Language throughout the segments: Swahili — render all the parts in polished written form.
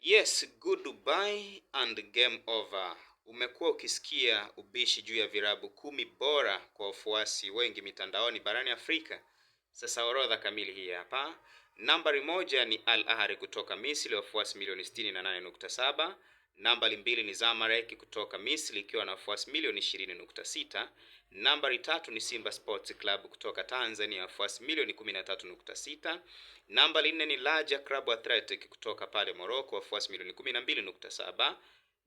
Yes, goodbye and game over. Umekuwa ukisikia ubishi juu ya virabu 10 bora kwa wafuasi wengi mitandaoni barani Afrika. Sasa orodha kamili hii hapa. Nambari 1 ni Al Ahly kutoka Misri, wafuasi milioni 68.7. Nambari 2 ni Zamalek kutoka Misri ikiwa na wafuasi milioni 20.6. Nambari 3 ni Simba Sports Club kutoka Tanzania, wafuasi milioni 13.6. Nambari 4 ni Raja Club Athletic kutoka pale Morocco, wafuasi milioni 12.7.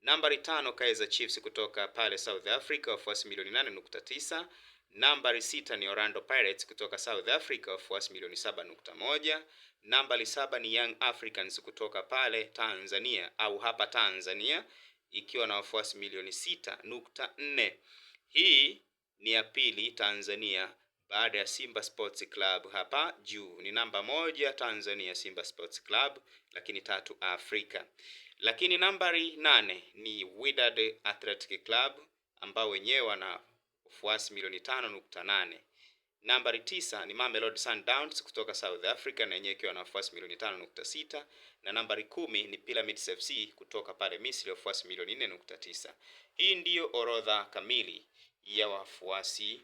Nambari 5 Kaizer Chiefs kutoka pale South Africa, wafuasi milioni 8.9. Nambari 6 ni Orlando Pirates kutoka South Africa, wafuasi milioni 7.1. Nambari 7 ni Young Africans kutoka pale Tanzania au hapa Tanzania ikiwa na wafuasi milioni 6.4. Hii ni ya pili Tanzania baada ya Simba Sports Club. Hapa juu ni namba 1 Tanzania Simba Sports Club, lakini 3 Afrika. Lakini nambari 8 ni Wydad Athletic Club ambao wenyewe wana wafuasi milioni 5.8. Nambari 9 ni Mamelodi Sundowns kutoka South Africa na yenyewe ikiwa na wafuasi milioni 5.6, na nambari 10 ni Pyramids FC kutoka pale Misri, wafuasi milioni 4.9. Hii ndiyo orodha kamili ya wafuasi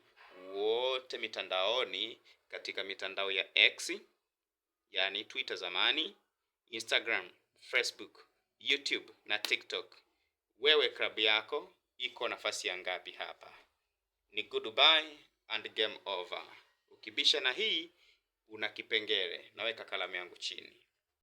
wote mitandaoni katika mitandao ya X, yani Twitter zamani, Instagram, Facebook, YouTube na TikTok. Wewe klabu yako iko nafasi ya ngapi hapa? Ni goodbye and game over. Ukibisha na hii una kipengele, naweka kalamu yangu chini.